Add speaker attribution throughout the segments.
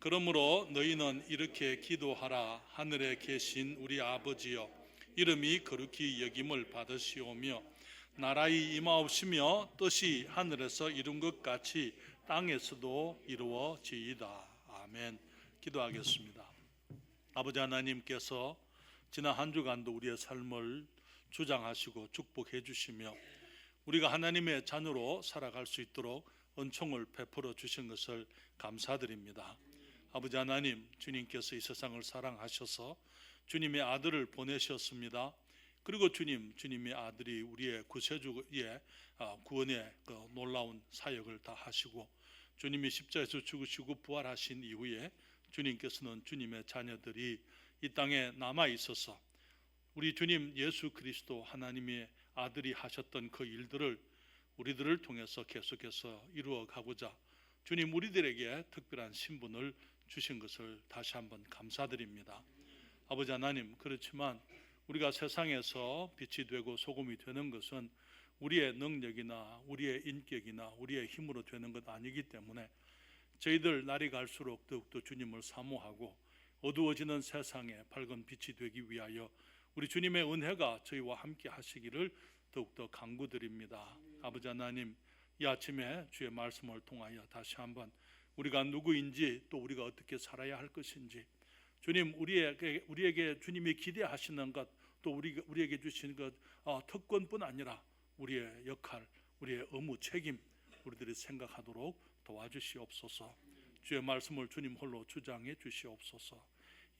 Speaker 1: 그러므로 너희는 이렇게 기도하라. 하늘에 계신 우리 아버지여, 이름이 거룩히 여김을 받으시오며 나라의 임하옵시며 뜻이 하늘에서 이룬 것 같이 땅에서도 이루어지이다. 아멘. 기도하겠습니다. 아버지 하나님께서 지난 한 주간도 우리의 삶을 주장하시고 축복해 주시며 우리가 하나님의 자녀로 살아갈 수 있도록 은총을 베풀어 주신 것을 감사드립니다. 아버지 하나님, 주님께서 이 세상을 사랑하셔서 주님의 아들을 보내셨습니다. 그리고 주님의 아들이 우리의 구세주의 구원의 그 놀라운 사역을 다 하시고 주님이 십자가에서 죽으시고 부활하신 이후에 주님께서는 주님의 자녀들이 이 땅에 남아 있어서 우리 주님 예수 그리스도 하나님의 아들이 하셨던 그 일들을 우리들을 통해서 계속해서 이루어 가고자 주님 우리들에게 특별한 신분을 주신 것을 다시 한번 감사드립니다. 아버지 하나님, 그렇지만 우리가 세상에서 빛이 되고 소금이 되는 것은 우리의 능력이나 우리의 인격이나 우리의 힘으로 되는 것 아니기 때문에 저희들 날이 갈수록 더욱더 주님을 사모하고 어두워지는 세상에 밝은 빛이 되기 위하여 우리 주님의 은혜가 저희와 함께 하시기를 더욱더 간구드립니다. 아버지 하나님, 이 아침에 주의 말씀을 통하여 다시 한번 우리가 누구인지 또 우리가 어떻게 살아야 할 것인지 주님 우리에게 주님이 기대하시는 것 또 우리에게 주신 것 특권뿐 아니라 우리의 역할, 우리의 의무, 책임 우리들이 생각하도록 도와주시옵소서. 주의 말씀을 주님 홀로 주장해 주시옵소서.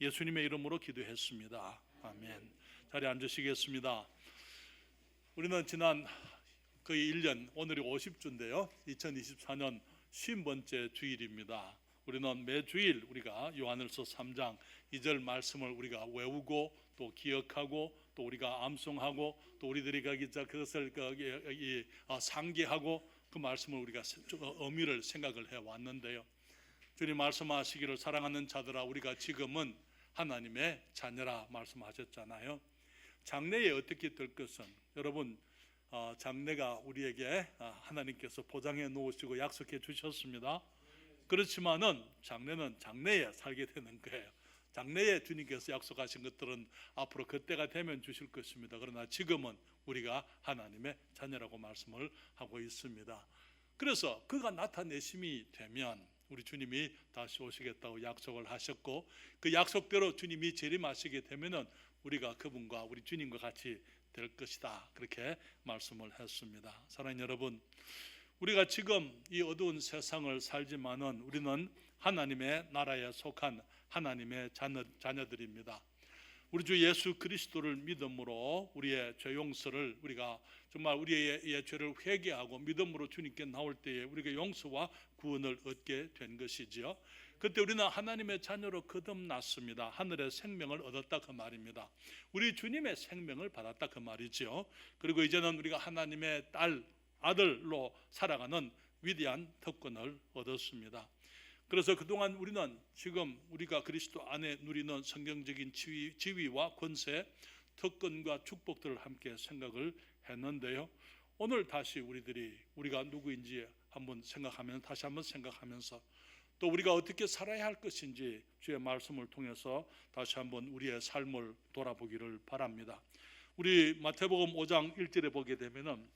Speaker 1: 예수님의 이름으로 기도했습니다. 아멘. 자리에 앉으시겠습니다. 우리는 지난 거의 1년, 오늘이 50주인데요 2024년 50번째 주일입니다. 우리는 매주일 우리가 요한일서 3장 2절 말씀을 우리가 외우고 또 기억하고 또 우리가 암송하고 또 우리들이 그것을 상기하고 그 말씀을 우리가 의미를 생각을 해왔는데요. 주님 말씀하시기를 사랑하는 자들아 우리가 지금은 하나님의 자녀라 말씀하셨잖아요. 장래에 어떻게 될 것은 여러분 장래가 우리에게 하나님께서 보장해 놓으시고 약속해 주셨습니다. 그렇지만은 장래는 장래에 살게 되는 거예요. 장래에 주님께서 약속하신 것들은 앞으로 그때가 되면 주실 것입니다. 그러나 지금은 우리가 하나님의 자녀라고 말씀을 하고 있습니다. 그래서 그가 나타내심이 되면 우리 주님이 다시 오시겠다고 약속을 하셨고 그 약속대로 주님이 재림하시게 되면은 우리가 그분과 우리 주님과 같이 될 것이다. 그렇게 말씀을 했습니다. 사랑하는 여러분, 우리가 지금 이 어두운 세상을 살지만은 우리는 하나님의 나라에 속한 하나님의 자녀들입니다. 우리 주 예수 그리스도를 믿음으로 우리의 죄 용서를 우리가 정말 우리의 죄를 회개하고 믿음으로 주님께 나올 때에 우리가 용서와 구원을 얻게 된 것이지요. 그때 우리는 하나님의 자녀로 거듭났습니다. 하늘의 생명을 얻었다 그 말입니다. 우리 주님의 생명을 받았다 그 말이죠. 그리고 이제는 우리가 하나님의 딸, 아들로 살아가는 위대한 특권을 얻었습니다. 그래서 그동안 우리는 지금 우리가 그리스도 안에 누리는 성경적인 지위와 권세, 특권과 축복들을 함께 생각을 했는데요. 오늘 다시 우리가 누구인지 다시 한번 생각하면서 또 우리가 어떻게 살아야 할 것인지 주의 말씀을 통해서 다시 한번 우리의 삶을 돌아보기를 바랍니다. 우리 마태복음 5장 1절에 보게 되면은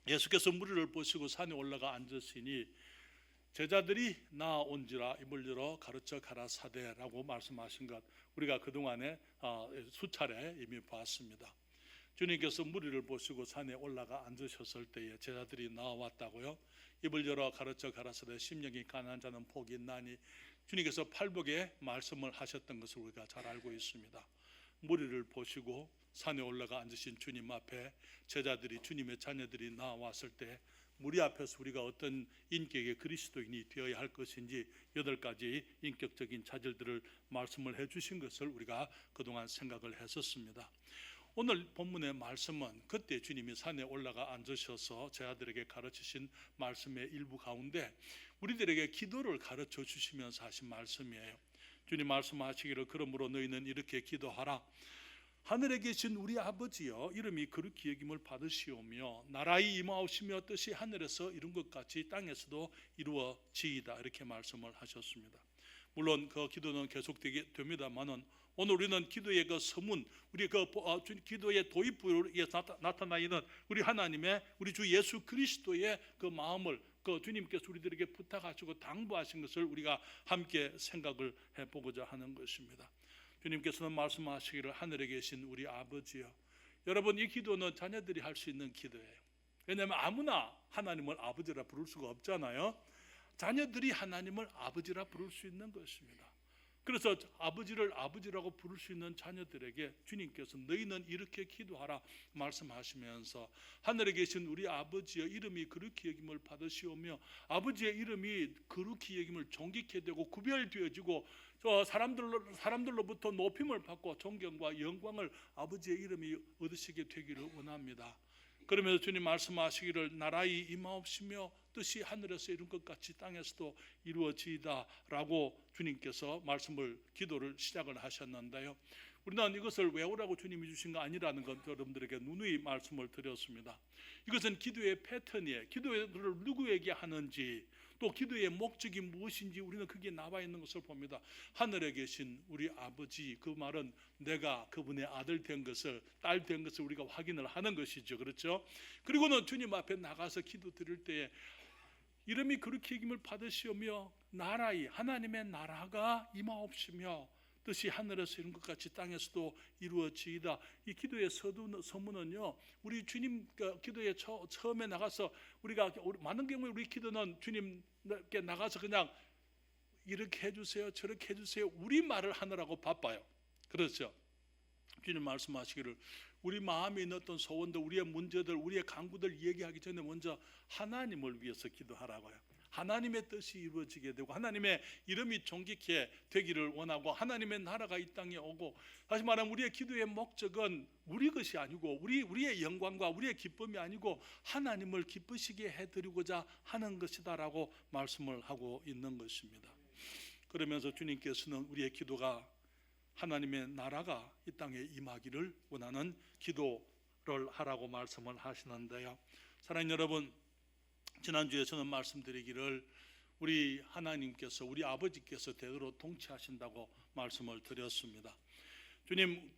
Speaker 1: 예수께서 무리를 보시고 산에 올라가 앉으시니 제자들이 나온지라 입을 열어 가르쳐 가라사대라고 말씀하신 것 우리가 그동안에 수차례 이미 봤습니다. 주님께서 무리를 보시고 산에 올라가 앉으셨을 때에 제자들이 나왔다고요. 입을 열어 가르쳐 가라사대 심령이 가난한 자는 복이 있나니 주님께서 팔복에 말씀을 하셨던 것을 우리가 잘 알고 있습니다. 무리를 보시고 산에 올라가 앉으신 주님 앞에 제자들이 주님의 자녀들이 나왔을 때 무리 앞에서 우리가 어떤 인격의 그리스도인이 되어야 할 것인지 8가지 인격적인 자질들을 말씀을 해주신 것을 우리가 그동안 생각을 했었습니다. 오늘 본문의 말씀은 그때 주님이 산에 올라가 앉으셔서 제자들에게 가르치신 말씀의 일부 가운데 우리들에게 기도를 가르쳐 주시면서 하신 말씀이에요. 주님 말씀하시기를 그러므로 너희는 이렇게 기도하라. 하늘에 계신 우리 아버지여, 이름이 거룩히 여김을 받으시오며 나라의 임하옵시며 뜻이 하늘에서 이룬 것 같이 땅에서도 이루어지이다. 이렇게 말씀을 하셨습니다. 물론 그 기도는 계속되게 됩니다만은 오늘 우리는 기도의 그 서문, 우리 그 기도의 도입부에 나타나 있는 우리 하나님의 우리 주 예수 그리스도의 그 마음을 그 주님께서 우리들에게 부탁하시고 당부하신 것을 우리가 함께 생각을 해보고자 하는 것입니다. 주님께서는 말씀하시기를 하늘에 계신 우리 아버지여. 여러분, 이 기도는 자녀들이 할 수 있는 기도예요. 왜냐하면 아무나 하나님을 아버지라 부를 수가 없잖아요. 자녀들이 하나님을 아버지라 부를 수 있는 것입니다. 그래서 아버지를 아버지라고 부를 수 있는 자녀들에게 주님께서 너희는 이렇게 기도하라 말씀하시면서 하늘에 계신 우리 아버지의 이름이 거룩히 여김을 받으시오며 아버지의 이름이 거룩히 여김을 존귀케 되고 구별되어지고 사람들로부터 높임을 받고 존경과 영광을 아버지의 이름이 얻으시게 되기를 원합니다. 그러면서 주님 말씀하시기를 나라의 임하옵시며 뜻이 하늘에서 이룬 것 같이 땅에서도 이루어지이다 라고 주님께서 기도를 시작을 하셨는데요, 우리는 이것을 외우라고 주님이 주신 거 아니라는 것 여러분들에게 누누이 말씀을 드렸습니다. 이것은 기도의 패턴이에요. 기도를 누구에게 하는지 또 기도의 목적이 무엇인지 우리는 거기에 나와 있는 것을 봅니다. 하늘에 계신 우리 아버지, 그 말은 내가 그분의 아들 된 것을, 딸 된 것을 우리가 확인을 하는 것이죠. 그렇죠? 그리고는 주님 앞에 나가서 기도 드릴 때에 이름이 그렇게 여김을 받으시오며 하나님의 나라가 임하옵시며 뜻이 하늘에서 이룬 것 같이 땅에서도 이루어지이다. 이 기도의 서문은요, 우리 주님 기도에 처음에 나가서 우리가 많은 경우에 우리 기도는 주님께 나가서 그냥 이렇게 해주세요, 저렇게 해주세요, 우리 말을 하느라고 바빠요. 그렇죠? 주님 말씀하시기를 우리 마음에 있는 어떤 소원들, 우리의 문제들, 우리의 간구들 얘기하기 전에 먼저 하나님을 위해서 기도하라고요. 하나님의 뜻이 이루어지게 되고 하나님의 이름이 존귀케 되기를 원하고 하나님의 나라가 이 땅에 오고, 다시 말하면 우리의 기도의 목적은 우리 것이 아니고 우리의 영광과 우리의 기쁨이 아니고 하나님을 기쁘시게 해드리고자 하는 것이다라고 말씀을 하고 있는 것입니다. 그러면서 주님께서는 우리의 기도가 하나님의 나라가 이 땅에 임하기를 원하는 기도를 하라고 말씀을 하시는데요, 사랑하는 여러분, 지난주에 저는 말씀드리기를 우리 하나님께서, 우리 아버지께서 대대로 통치하신다고 말씀을 드렸습니다. 주님,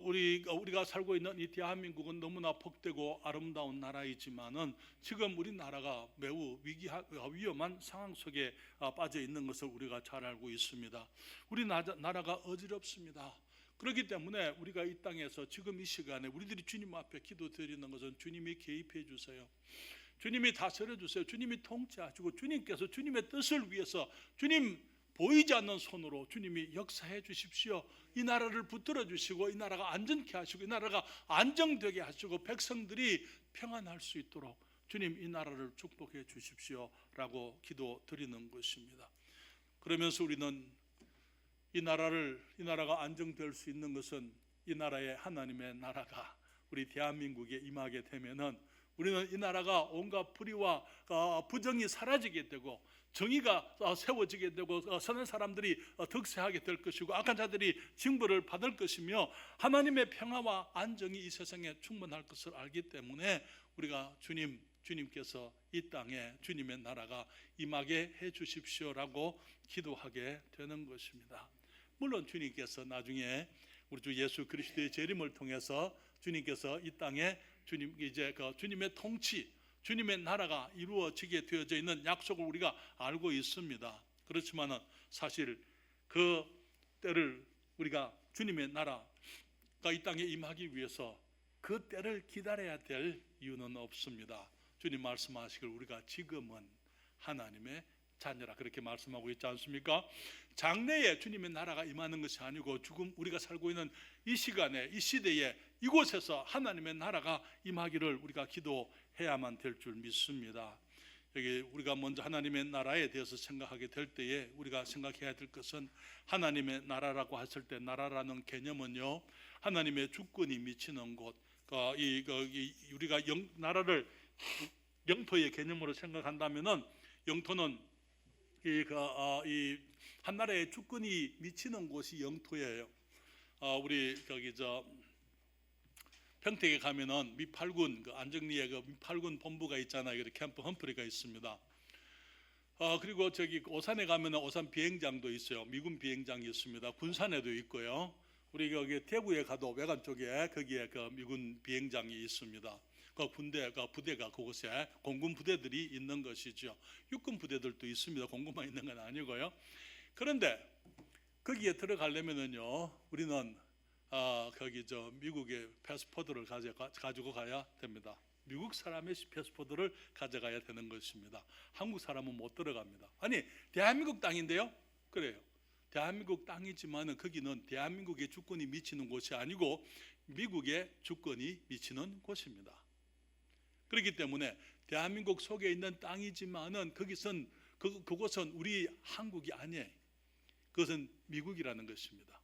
Speaker 1: 우리가 살고 있는 이 대한민국은 너무나 복되고 아름다운 나라이지만은 지금 우리나라가 매우 위험한 상황 속에 빠져 있는 것을 우리가 잘 알고 있습니다. 우리나라가 어지럽습니다. 그렇기 때문에 우리가 이 땅에서 지금 이 시간에 우리들이 주님 앞에 기도드리는 것은 주님이 개입해 주세요. 주님이 다스려 주세요. 주님이 통치하시고 주님께서 주님의 뜻을 위해서 주님 보이지 않는 손으로 주님이 역사해 주십시오. 이 나라를 붙들어 주시고 이 나라가 안전케 하시고 이 나라가 안정되게 하시고 백성들이 평안할 수 있도록 주님 이 나라를 축복해 주십시오 라고 기도드리는 것입니다. 그러면서 우리는 이 나라가 안정될 수 있는 것은 이 나라의 하나님의 나라가 우리 대한민국에 임하게 되면은 우리는 이 나라가 온갖 불의와 부정이 사라지게 되고 정의가 세워지게 되고 선한 사람들이 득세하게 될 것이고 악한 자들이 징벌을 받을 것이며 하나님의 평화와 안정이 이 세상에 충만할 것을 알기 때문에 우리가 주님께서 이 땅에 주님의 나라가 임하게 해 주십시오라고 기도하게 되는 것입니다. 물론 주님께서 나중에 우리 주 예수 그리스도의 재림을 통해서 주님께서 이 땅에 주님의 통치, 주님의 나라가 이루어지게 되어져 있는 약속을 우리가 알고 있습니다. 그렇지만은 사실 그 때를 우리가 주님의 나라가 이 땅에 임하기 위해서 그 때를 기다려야 될 이유는 없습니다. 주님 말씀하시길 우리가 지금은 하나님의 자녀라 그렇게 말씀하고 있지 않습니까? 장래에 주님의 나라가 임하는 것이 아니고 지금 우리가 살고 있는 이 시간에, 이 시대에, 이곳에서 하나님의 나라가 임하기를 우리가 기도해야만 될 줄 믿습니다. 여기 우리가 먼저 하나님의 나라에 대해서 생각하게 될 때에 우리가 생각해야 될 것은 하나님의 나라라고 했을 때 나라라는 개념은요, 하나님의 주권이 미치는 곳, 우리가 나라를 영토의 개념으로 생각한다면은 영토는 이 한 나라의 주권이 미치는 곳이 영토예요. 우리 평택에 가면은 미팔군 안정리에 미팔군 본부가 있잖아요. 캠프 험프리가 있습니다. 그리고 저기 오산에 가면 오산 비행장도 있어요. 미군 비행장이 있습니다. 군산에도 있고요. 우리 여기 대구에 가도 외관 쪽에 거기에 그 미군 비행장이 있습니다. 그 부대가 그곳에 공군 부대들이 있는 것이죠. 육군 부대들도 있습니다. 공군만 있는 건 아니고요. 그런데 거기에 들어가려면은요, 우리는 거기 미국의 패스포드를 가지고 가야 됩니다. 미국 사람의 패스포드를 가져가야 되는 것입니다. 한국 사람은 못 들어갑니다. 아니, 대한민국 땅인데요. 그래요. 대한민국 땅이지만은 거기는 대한민국의 주권이 미치는 곳이 아니고 미국의 주권이 미치는 곳입니다. 그렇기 때문에 대한민국 속에 있는 땅이지만은 그곳은 우리 한국이 아니에요. 그것은 미국이라는 것입니다.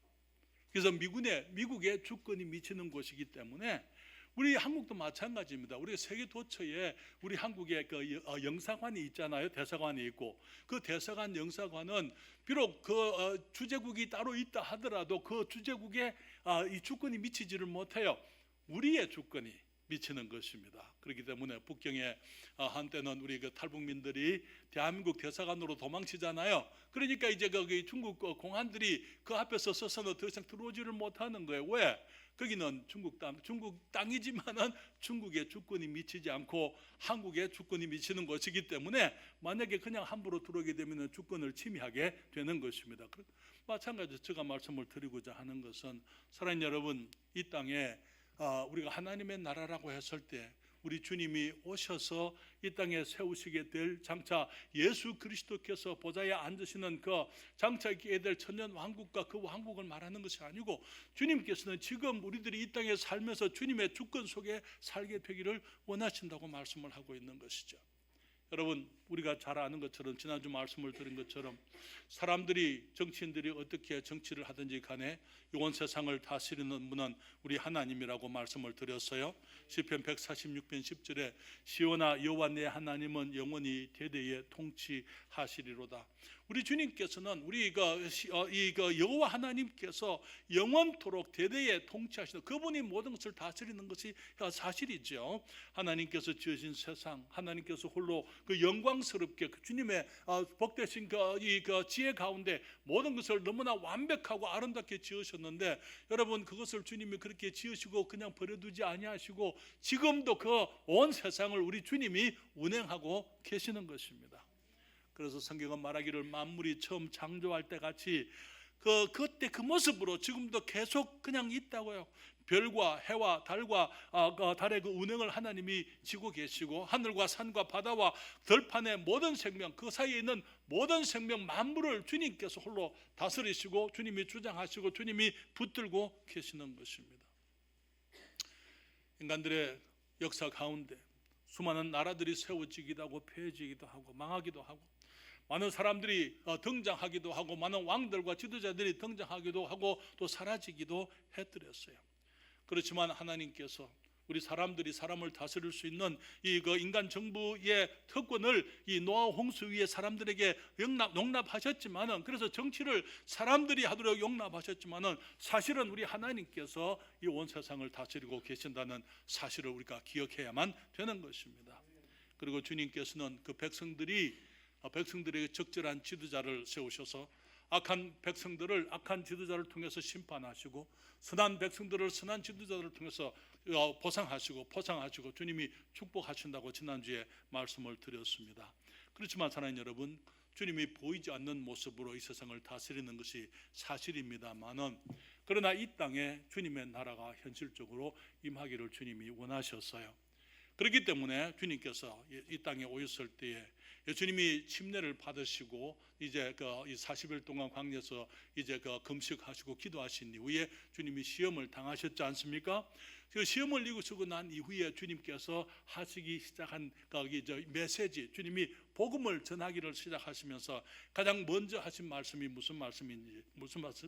Speaker 1: 그래서 미국의 주권이 미치는 곳이기 때문에 우리 한국도 마찬가지입니다. 우리 세계 도처에 우리 한국의 그 영사관이 있잖아요. 대사관이 있고 그 대사관 영사관은 비록 그 주재국이 따로 있다 하더라도 그 주재국에 이 주권이 미치지를 못해요. 우리의 주권이 미치는 것입니다. 그렇기 때문에 북경에 한때는 우리 그 탈북민들이 대한민국 대사관으로 도망치잖아요. 그러니까 이제 거기 중국 공안들이 그 앞에서 서서는 더 이상 들어오지를 못하는 거예요. 왜? 거기는 중국 땅이지만은 중국의 주권이 미치지 않고 한국의 주권이 미치는 것이기 때문에 만약에 그냥 함부로 들어오게 되면 주권을 침해하게 되는 것입니다. 마찬가지로 제가 말씀을 드리고자 하는 것은 사랑하는 여러분, 이 땅에 우리가 하나님의 나라라고 했을 때 우리 주님이 오셔서 이 땅에 세우시게 될 장차 예수 그리스도께서 보좌에 앉으시는 그 장차 있게 될 천년 왕국과 그 왕국을 말하는 것이 아니고 주님께서는 지금 우리들이 이 땅에 살면서 주님의 주권 속에 살게 되기를 원하신다고 말씀을 하고 있는 것이죠. 여러분, 우리가 잘 아는 것처럼 지난주 말씀을 드린 것처럼 정치인들이 어떻게 정치를 하든지 간에 온 세상을 다스리는 분은 우리 하나님이라고 말씀을 드렸어요. 시편 146편 10절에 시온아 여호와 내 하나님은 영원히 대대에 통치하시리로다. 우리 주님께서는 우리 여호와 하나님께서 영원토록 대대에 통치하시는 그분이 모든 것을 다스리는 것이 사실이죠. 하나님께서 지으신 세상, 하나님께서 홀로 그 영광스럽게 그 주님의 복되신 그 지혜 가운데 모든 것을 너무나 완벽하고 아름답게 지으셨는데 여러분, 그것을 주님이 그렇게 지으시고 그냥 버려두지 아니하시고 지금도 그 온 세상을 우리 주님이 운행하고 계시는 것입니다. 그래서 성경은 말하기를 만물이 처음 창조할 때 같이 그때 그 모습으로 지금도 계속 그냥 있다고요. 별과 해와 달과 달의 그 운행을 하나님이 지고 계시고 하늘과 산과 바다와 들판의 모든 생명, 그 사이에 있는 모든 생명 만물을 주님께서 홀로 다스리시고 주님이 주장하시고 주님이 붙들고 계시는 것입니다. 인간들의 역사 가운데 수많은 나라들이 세워지기도 하고 폐해지기도 하고 망하기도 하고 많은 사람들이 등장하기도 하고 많은 왕들과 지도자들이 등장하기도 하고 또 사라지기도 했더랬어요. 그렇지만 하나님께서 우리 사람들이 사람을 다스릴 수 있는 이 인간 정부의 특권을 이 노아 홍수 위에 사람들에게 용납하셨지만은, 그래서 정치를 사람들이 하도록 용납하셨지만은 사실은 우리 하나님께서 이 온 세상을 다스리고 계신다는 사실을 우리가 기억해야만 되는 것입니다. 그리고 주님께서는 그 백성들에게 적절한 지도자를 세우셔서 악한 백성들을 악한 지도자를 통해서 심판하시고 선한 백성들을 선한 지도자를 통해서 포상하시고 주님이 축복하신다고 지난주에 말씀을 드렸습니다. 그렇지만 사랑하는 여러분, 주님이 보이지 않는 모습으로 이 세상을 다스리는 것이 사실입니다만은, 그러나 이 땅에 주님의 나라가 현실적으로 임하기를 주님이 원하셨어요. 그렇기 때문에 주님께서 이 땅에 오셨을 때에 주님이 침례를 받으시고 이제 이 40일 동안 광야에서 이제 금식하시고 기도하신 이후에 주님이 시험을 당하셨지 않습니까? 그 시험을 이기시고 난 이후에 주님께서 하시기 시작한 메시지, 주님이 복음을 전하기를 시작하시면서 가장 먼저 하신 말씀이 무슨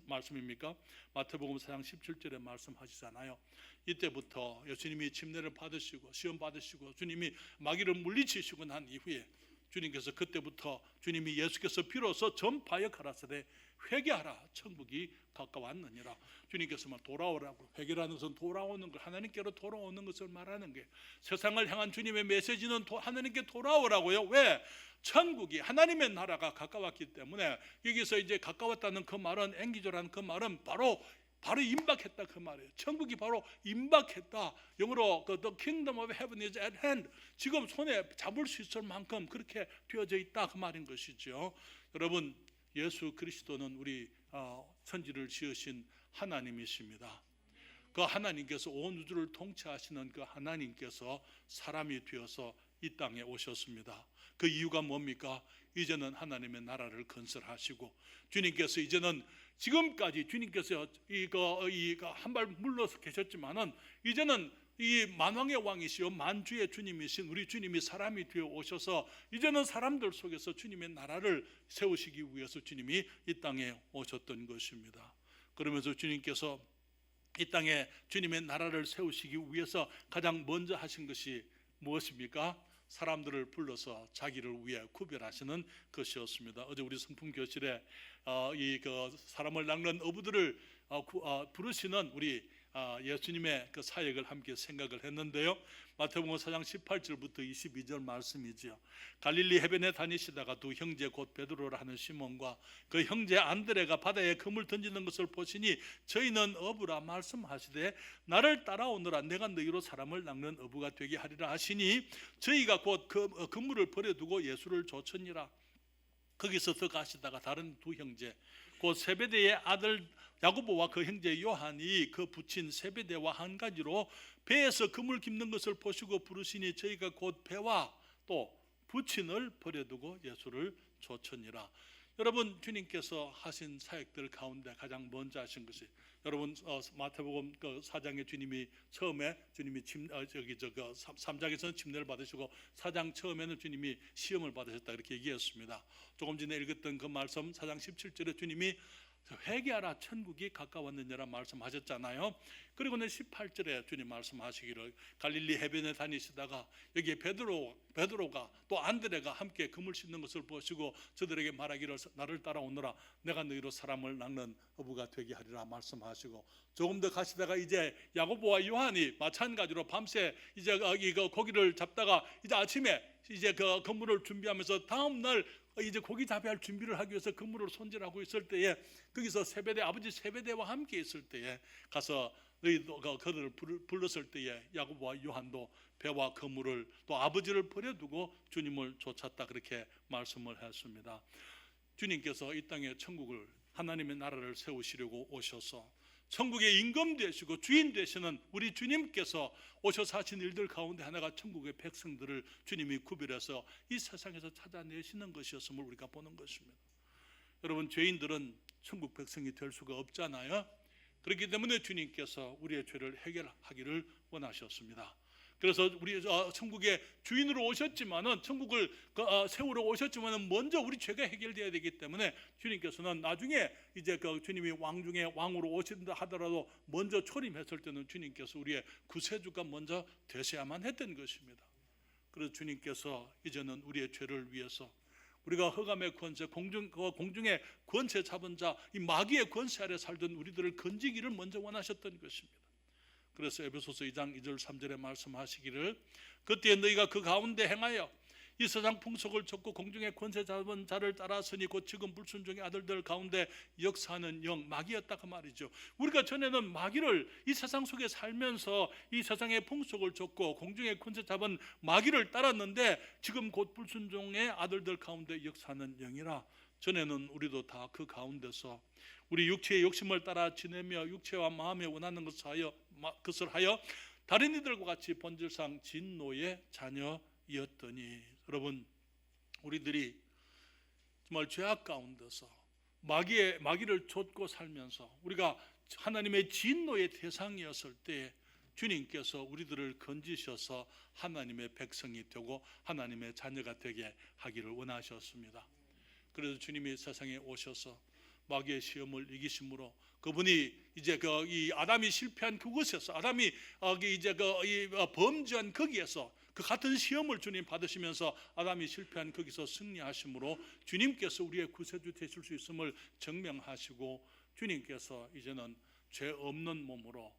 Speaker 1: 말씀입니까? 마태복음 4장 17절에 말씀하시잖아요. 이때부터 예수님이 침례를 받으시고 시험 받으시고 주님이 마귀를 물리치시고 난 이후에 주님께서 그때부터 주님이 예수께서 비로소 전파하여 가라사대 회개하라, 천국이 가까웠느니라. 주님께서만 돌아오라고, 회개라는 것은 돌아오는 것, 하나님께로 돌아오는 것을 말하는 게, 세상을 향한 주님의 메시지는 하나님께 돌아오라고요. 왜? 천국이 하나님의 나라가 가까웠기 때문에 여기서 이제 가까웠다는 그 말은 앵기조라는 그 말은 바로 임박했다 그 말이에요. 천국이 바로 임박했다. 영어로 The kingdom of heaven is at hand. 지금 손에 잡을 수 있을 만큼 그렇게 되어져 있다 그 말인 것이죠. 여러분, 예수 그리스도는 우리 천지를 지으신 하나님이십니다. 그 하나님께서 온 우주를 통치하시는 그 하나님께서 사람이 되어서 이 땅에 오셨습니다. 그 이유가 뭡니까? 이제는 하나님의 나라를 건설하시고 주님께서 이제는 지금까지 주님께서 한 발 물러서 계셨지만은 이제는 이 만왕의 왕이시요 만주의 주님이신 우리 주님이 사람이 되어 오셔서 이제는 사람들 속에서 주님의 나라를 세우시기 위해서 주님이 이 땅에 오셨던 것입니다. 그러면서 주님께서 이 땅에 주님의 나라를 세우시기 위해서 가장 먼저 하신 것이 무엇입니까? 사람들을 불러서 자기를 위해 구별하시는 것이었습니다. 어제 우리 성품 교실에 사람을 낚는 어부들을 부르시는 우리 예수님의 그 사역을 함께 생각을 했는데요. 마태복음 4장 18절부터 22절 말씀이지요. 갈릴리 해변에 다니시다가 두 형제 곧 베드로라 하는 시몬과 그 형제 안드레가 바다에 그물 던지는 것을 보시니 저희는 어부라 말씀하시되 나를 따라오너라 내가 너희로 사람을 낚는 어부가 되게 하리라 하시니 저희가 곧 그 그물을 버려두고 예수를 좇으니라. 거기서 더 가시다가 다른 두 형제 곧 세베대의 아들 야고보와 그 형제 요한이 그 붙인 세베대와 한 가지로 배에서 그물 깁는 것을 보시고 부르시니 저희가 곧 배와 또 붙인을 버려두고 예수를 좇으니라. 여러분, 주님께서 하신 사역들 가운데 가장 먼저 하신 것이 여러분 마태복음 4장에 주님이 처음에 주님이 3장에서는 침례를 받으시고 4장 처음에는 주님이 시험을 받으셨다 이렇게 얘기했습니다. 조금 전에 읽었던 그 말씀 4장 17절에 주님이 회개하라 천국이 가까웠느니라 말씀하셨잖아요. 그리고는 18절에 주님 말씀하시기를 갈릴리 해변에 다니시다가 여기에 베드로가 또 안드레가 함께 그물 씻는 것을 보시고 저들에게 말하기를 나를 따라오너라 내가 너희로 사람을 낚는 어부가 되게 하리라 말씀하시고 조금 더 가시다가 이제 야고보와 요한이 마찬가지로 밤새 이제 이거 고기를 잡다가 이제 아침에 이제 그 그물을 준비하면서 다음 날 이제 고기 잡아야 할 준비를 하기 위해서 그물을 손질하고 있을 때에 거기서 아버지 세베대와 함께 있을 때에 가서 너희도 그들을 불렀을 때에 야고보와 요한도 배와 그물을 또 아버지를 버려두고 주님을 쫓았다 그렇게 말씀을 했습니다. 주님께서 이 땅에 천국을 하나님의 나라를 세우시려고 오셔서 천국의 임금 되시고 주인 되시는 우리 주님께서 오셔서 하신 일들 가운데 하나가 천국의 백성들을 주님이 구별해서 이 세상에서 찾아내시는 것이었음을 우리가 보는 것입니다. 여러분, 죄인들은 천국 백성이 될 수가 없잖아요. 그렇기 때문에 주님께서 우리의 죄를 해결하기를 원하셨습니다. 그래서 우리 천국의 주인으로 오셨지만은 천국을 세우러 오셨지만은 먼저 우리 죄가 해결돼야 되기 때문에 주님께서는 나중에 이제 그 주님이 왕 중에 왕으로 오신다 하더라도 먼저 초림했을 때는 주님께서 우리의 구세주가 먼저 되셔야만 했던 것입니다. 그래서 주님께서 이제는 우리의 죄를 위해서 우리가 흑암의 권세, 공중의 권세 잡은 자, 이 마귀의 권세 아래 살던 우리들을 건지기를 먼저 원하셨던 것입니다. 그래서 에베소서 2장 2절 3절에 말씀하시기를 그때 너희가 그 가운데 행하여 이 세상 풍속을 좇고 공중의 권세 잡은 자를 따라서니 곧 지금 불순종의 아들들 가운데 역사하는 영 마귀였다 그 말이죠. 우리가 전에는 마귀를 이 세상 속에 살면서 이 세상의 풍속을 좇고 공중의 권세 잡은 마귀를 따랐는데 지금 곧 불순종의 아들들 가운데 역사하는 영이라. 전에는 우리도 다 그 가운데서 우리 육체의 욕심을 따라 지내며 육체와 마음에 원하는 것을 하여 다른 이들과 같이 본질상 진노의 자녀였더니. 여러분, 우리들이 정말 죄악 가운데서 마귀를 좇고 살면서 우리가 하나님의 진노의 대상이었을 때 주님께서 우리들을 건지셔서 하나님의 백성이 되고 하나님의 자녀가 되게 하기를 원하셨습니다. 그래서 주님이 세상에 오셔서 마귀의 시험을 이기심으로 그분이 이제 이 아담이 실패한 그곳에서 아담이 이제 이 범죄한 거기에서 그 같은 시험을 주님 받으시면서 아담이 실패한 거기서 승리하심으로 주님께서 우리의 구세주 되실 수 있음을 증명하시고 주님께서 이제는 죄 없는 몸으로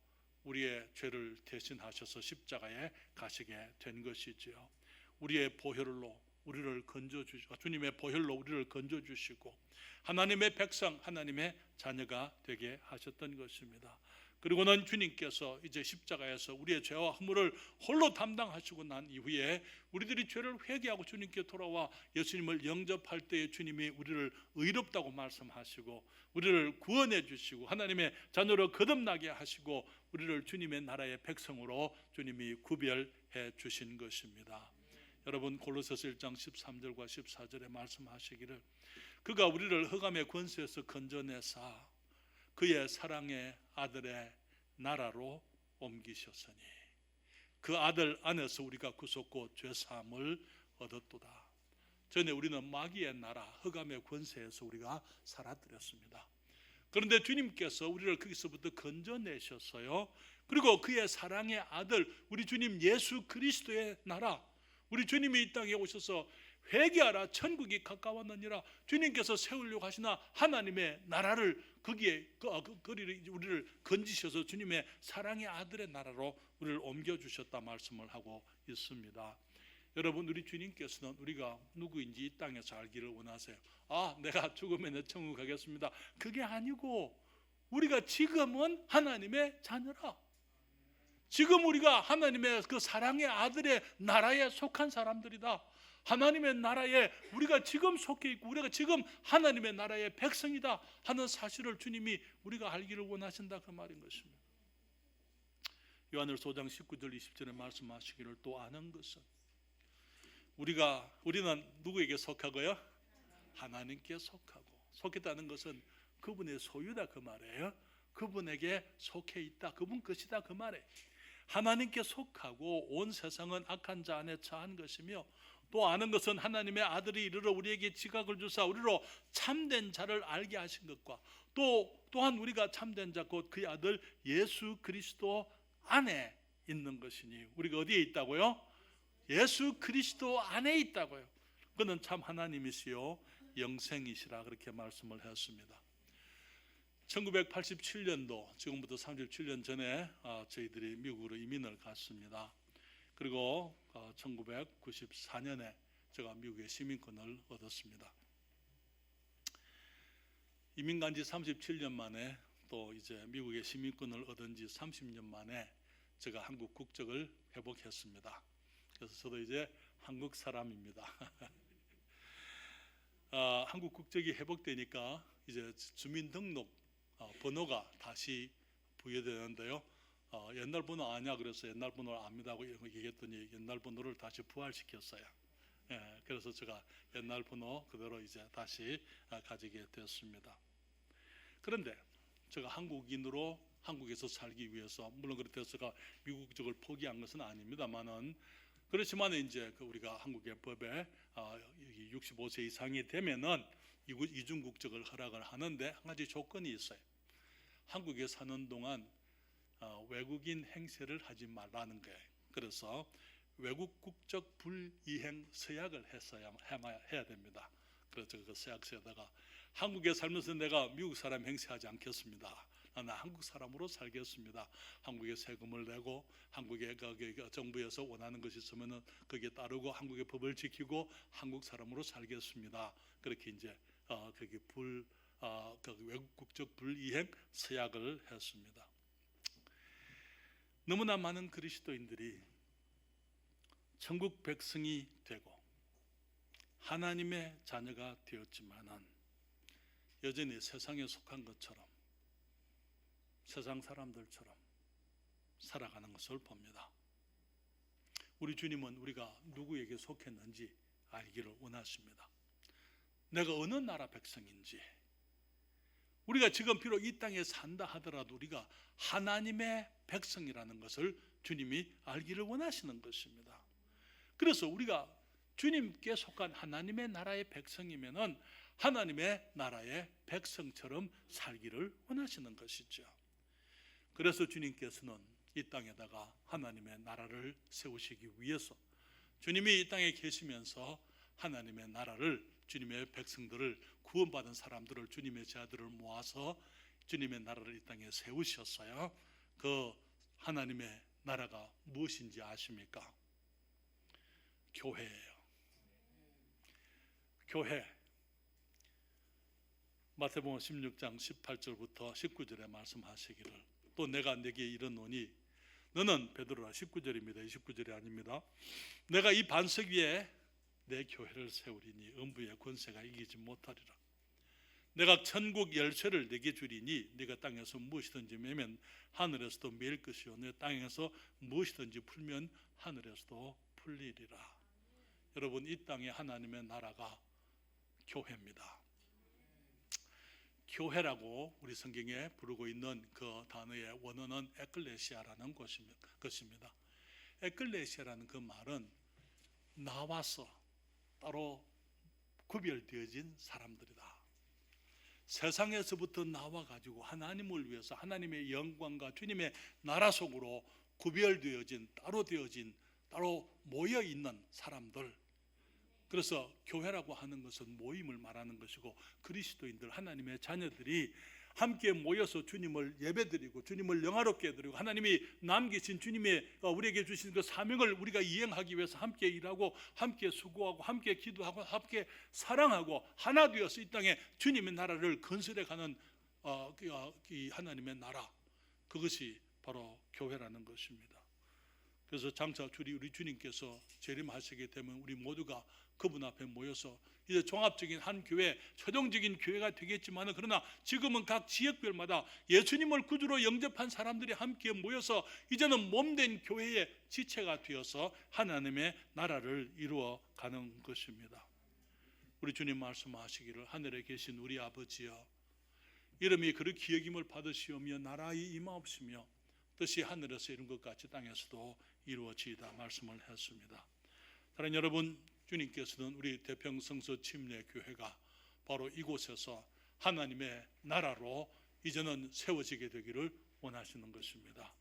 Speaker 1: 우리의 죄를 대신하셔서 십자가에 가시게 된 것이지요. 우리의 보혈로 우리를 건져주시고 주님의 보혈로 우리를 건져주시고 하나님의 백성, 하나님의 자녀가 되게 하셨던 것입니다. 그리고는 주님께서 이제 십자가에서 우리의 죄와 허물을 홀로 담당하시고 난 이후에 우리들이 죄를 회개하고 주님께 돌아와 예수님을 영접할 때에 주님이 우리를 의롭다고 말씀하시고 우리를 구원해 주시고 하나님의 자녀로 거듭나게 하시고 우리를 주님의 나라의 백성으로 주님이 구별해 주신 것입니다. 여러분, 골로새서 1장 13절과 14절에 말씀하시기를 그가 우리를 흑암의 권세에서 건져내사 그의 사랑의 아들의 나라로 옮기셨으니 그 아들 안에서 우리가 구속고 죄사함을 얻었도다. 전에 우리는 마귀의 나라 흑암의 권세에서 우리가 살아들었습니다. 그런데 주님께서 우리를 거기서부터 건져내셨어요. 그리고 그의 사랑의 아들 우리 주님 예수 그리스도의 나라, 우리 주님이 이 땅에 오셔서 회개하라 천국이 가까웠느니라 주님께서 세우려고 하시나 하나님의 나라를 거기에 우리를 건지셔서 주님의 사랑의 아들의 나라로 우리를 옮겨주셨다 말씀을 하고 있습니다. 여러분, 우리 주님께서는 우리가 누구인지 이 땅에서 알기를 원하세요. 내가 죽으면 천국 가겠습니다. 그게 아니고 우리가 지금은 하나님의 자녀라. 지금 우리가 하나님의 그 사랑의 아들의 나라에 속한 사람들이다. 하나님의 나라에 우리가 지금 속해 있고 우리가 지금 하나님의 나라의 백성이다 하는 사실을 주님이 우리가 알기를 원하신다 그 말인 것입니다. 요한일서 5장 19절 20절에 말씀하시기를 또 아는 것은 우리는 누구에게 속하고요? 하나님께 속하고 속했다는 것은 그분의 소유다 그 말이에요. 그분에게 속해 있다, 그분 것이다 그 말이에요. 하나님께 속하고 온 세상은 악한 자 안에 처한 것이며 또 아는 것은 하나님의 아들이 이르러 우리에게 지각을 주사 우리로 참된 자를 알게 하신 것과 또한 우리가 참된 자 곧 그의 아들 예수 그리스도 안에 있는 것이니 우리가 어디에 있다고요? 예수 그리스도 안에 있다고요. 그는 참 하나님이시요 영생이시라 그렇게 말씀을 했습니다. 1987년도 지금부터 37년 전에 저희들이 미국으로 이민을 갔습니다. 그리고 1994년에 제가 미국의 시민권을 얻었습니다. 이민 간 지 37년 만에 또 이제 미국의 시민권을 얻은 지 30년 만에 제가 한국 국적을 회복했습니다. 그래서 저도 이제 한국 사람입니다. 한국 국적이 회복되니까 이제 주민등록 번호가 다시 부여되는데요. 옛날 번호 아냐 그래서 옛날 번호를 압니다고 얘기했더니 옛날 번호를 다시 부활시켰어요. 그래서 제가 옛날 번호 그대로 이제 다시 가지게 됐습니다. 그런데 제가 한국인으로 한국에서 살기 위해서 물론 그렇다고 제가 미국 국적을 포기한 것은 아닙니다만은 그렇지만 이제 우리가 한국의 법에 65세 이상이 되면은 이중 국적을 허락을 하는데 한 가지 조건이 있어요. 한국에 사는 동안 외국인 행세를 하지 말라는 거예요. 그래서 외국 국적 불이행 서약을 해야 됩니다. 그래서 그 서약서에다가 한국에 살면서 내가 미국 사람 행세하지 않겠습니다. 나는 한국 사람으로 살겠습니다. 한국에 세금을 내고 한국의 정부에서 원하는 것이 있으면은 거기에 따르고 한국의 법을 지키고 한국 사람으로 살겠습니다. 그렇게 이제 거기 외국 국적 불이행 서약을 했습니다. 너무나 많은 그리스도인들이 천국 백성이 되고 하나님의 자녀가 되었지만은 여전히 세상에 속한 것처럼 세상 사람들처럼 살아가는 것을 봅니다. 우리 주님은 우리가 누구에게 속했는지 알기를 원하십니다. 내가 어느 나라 백성인지, 우리가 지금 비록 이 땅에 산다 하더라도 우리가 하나님의 백성이라는 것을 주님이 알기를 원하시는 것입니다. 그래서 우리가 주님께 속한 하나님의 나라의 백성이면은 하나님의 나라의 백성처럼 살기를 원하시는 것이죠. 그래서 주님께서는 이 땅에다가 하나님의 나라를 세우시기 위해서 주님이 이 땅에 계시면서 하나님의 나라를, 주님의 백성들을, 구원받은 사람들을, 주님의 제자들을 모아서 주님의 나라를 이 땅에 세우셨어요. 그 하나님의 나라가 무엇인지 아십니까? 교회예요. 교회 마태복음 16장 18절부터 19절에 말씀하시기를 또 내가 네게 이르노니 너는 베드로라 19절입니다. 29절이 아닙니다. 내가 이 반석 위에 내 교회를 세우리니 음부의 권세가 이기지 못하리라. 내가 천국 열쇠를 네게 주리니 네가 땅에서 무엇이든지 매면 하늘에서도 매일 것이요 내 땅에서 무엇이든지 풀면 하늘에서도 풀리리라. 여러분, 이 땅에 하나님의 나라가 교회입니다. 교회라고 우리 성경에 부르고 있는 그 단어의 원어는 에클레시아라는 것입니다. 에클레시아라는 그 말은 나와서 따로 구별되어진 사람들이다. 세상에서부터 나와가지고 하나님을 위해서 하나님의 영광과 주님의 나라 속으로 구별되어진 따로 되어진 따로 모여있는 사람들. 그래서 교회라고 하는 것은 모임을 말하는 것이고 그리스도인들 하나님의 자녀들이 함께 모여서 주님을 예배드리고 주님을 영화롭게 드리고 하나님이 남기신 주님의 우리에게 주신 그 사명을 우리가 이행하기 위해서 함께 일하고 함께 수고하고 함께 기도하고 함께 사랑하고 하나 되어서 이 땅에 주님의 나라를 건설해가는 이 하나님의 나라, 그것이 바로 교회라는 것입니다. 그래서 장차 우리 주님께서 재림하시게 되면 우리 모두가 그분 앞에 모여서 이제 종합적인 한 교회, 최종적인 교회가 되겠지만 그러나 지금은 각 지역별마다 예수님을 구주로 영접한 사람들이 함께 모여서 이제는 몸된 교회의 지체가 되어서 하나님의 나라를 이루어가는 것입니다. 우리 주님 말씀하시기를 하늘에 계신 우리 아버지여 이름이 그렇게 여김을 받으시오며 나라의 임하옵시며 뜻이 하늘에서 이룬 것 같이 땅에서도 이루어지이다 말씀을 했습니다. 사랑하는 여러분, 주님께서는 우리 대평성서 침례교회가 바로 이곳에서 하나님의 나라로 이제는 세워지게 되기를 원하시는 것입니다.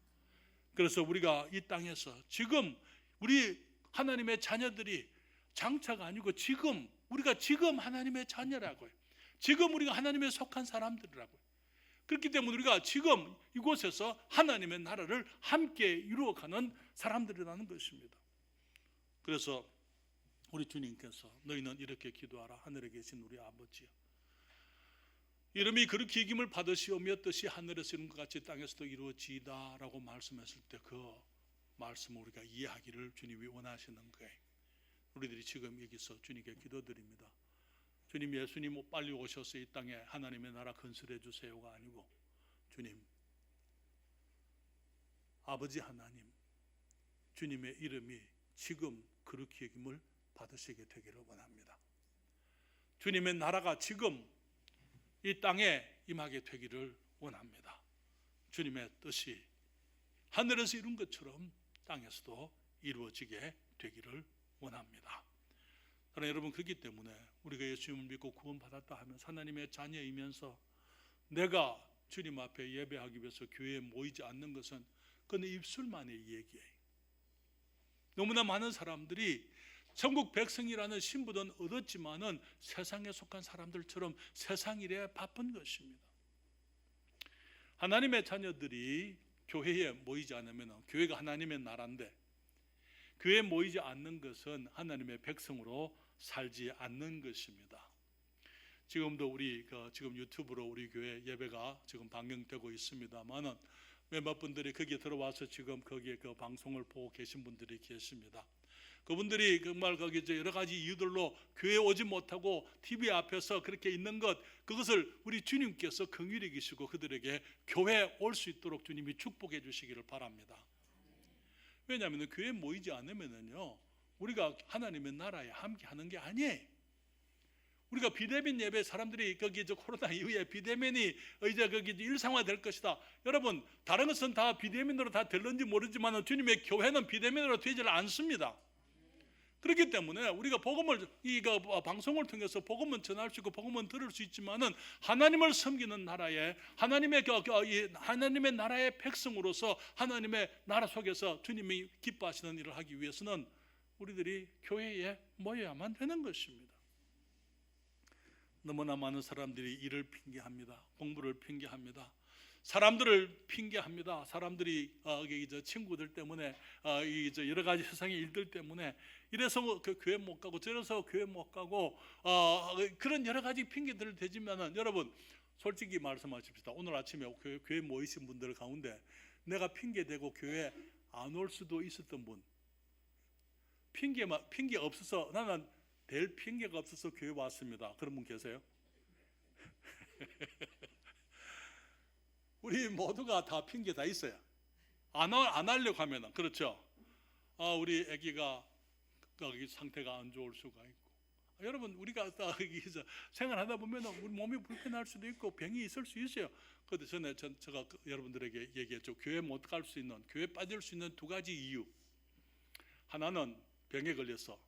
Speaker 1: 그래서 우리가 이 땅에서 지금 우리 하나님의 자녀들이 장차가 아니고 우리가 지금 하나님의 자녀라고요. 지금 우리가 하나님에 속한 사람들이라고요. 그렇기 때문에 우리가 지금 이곳에서 하나님의 나라를 함께 이루어가는 사람들이라는 것입니다. 그래서 우리 주님께서 너희는 이렇게 기도하라. 하늘에 계신 우리 아버지여 이름이 그렇게 여김을 받으시오며 뜻이 하늘에서 이룬 것 같이 땅에서도 이루어지이다 라고 말씀했을 때 그 말씀을 우리가 이해하기를 주님이 원하시는 거예요. 우리들이 지금 여기서 주님께 기도드립니다. 주님, 예수님 빨리 오셔서 이 땅에 하나님의 나라 건설해 주세요가 아니고 주님, 아버지 하나님, 주님의 이름이 지금 그렇게 여김을 받으시게 되기를 원합니다. 주님의 나라가 지금 이 땅에 임하게 되기를 원합니다. 주님의 뜻이 하늘에서 이룬 것처럼 땅에서도 이루어지게 되기를 원합니다. 그러나 여러분, 그렇기 때문에 우리가 예수님을 믿고 구원받았다 하면 하나님의 자녀이면서 내가 주님 앞에 예배하기 위해서 교회에 모이지 않는 것은 그건 입술만의 얘기예요. 너무나 많은 사람들이 천국 백성이라는 신분은 얻었지만은 세상에 속한 사람들처럼 세상 일에 바쁜 것입니다. 하나님의 자녀들이 교회에 모이지 않으면 교회가 하나님의 나라인데 교회에 모이지 않는 것은 하나님의 백성으로 살지 않는 것입니다. 지금도 우리 지금 유튜브로 우리 교회 예배가 지금 방영되고 있습니다만은 몇몇 분들이 거기에 들어와서 지금 거기에 그 방송을 보고 계신 분들이 계십니다. 그분들이 정말 거기 여러 가지 이유들로 교회에 오지 못하고 TV 앞에서 그렇게 있는 그것을 우리 주님께서 긍휼히 여기시고 그들에게 교회에 올 수 있도록 주님이 축복해 주시기를 바랍니다. 왜냐하면 교회에 모이지 않으면요 우리가 하나님의 나라에 함께 하는 게 아니에요. 우리가 비대면 예배 사람들이 거기 코로나 이후에 비대면이 이제 거기 일상화 될 것이다. 여러분, 다른 것은 다 비대면으로 다 될는지 모르지만 주님의 교회는 비대면으로 되지 않습니다. 그렇기 때문에 우리가 복음을 방송을 통해서 복음은 전할 수 있고 복음은 들을 수 있지만은 하나님을 섬기는 나라에 하나님의 나라의 백성으로서 하나님의 나라 속에서 주님이 기뻐하시는 일을 하기 위해서는 우리들이 교회에 모여야만 되는 것입니다. 너무나 많은 사람들이 일을 핑계합니다. 공부를 핑계합니다. 사람들을 핑계합니다. 사람들이 친구들 때문에 여러 가지 세상의 일들 때문에 이래서 그 교회 못 가고 저래서 교회 못 가고 그런 여러 가지 핑계들을 대지면은 여러분 솔직히 말씀하십시다. 오늘 아침에 교회 모이신 분들 가운데 내가 핑계 대고 교회 안 올 수도 있었던 분, 핑계 없어서 나는 될 핑계가 없어서 교회 왔습니다. 그런 분 계세요? 우리 모두가 다 핑계 다 있어요. 안 하려고 하면은. 그렇죠. 우리 아기가 상태가 안 좋을 수가 있고, 여러분 우리가 여기서 생활하다 보면 우리 몸이 불편할 수도 있고 병이 있을 수 있어요. 그런데 제가 여러분들에게 얘기했죠. 교회 못 갈 수 있는, 교회 빠질 수 있는 두 가지 이유. 하나는 병에 걸려서,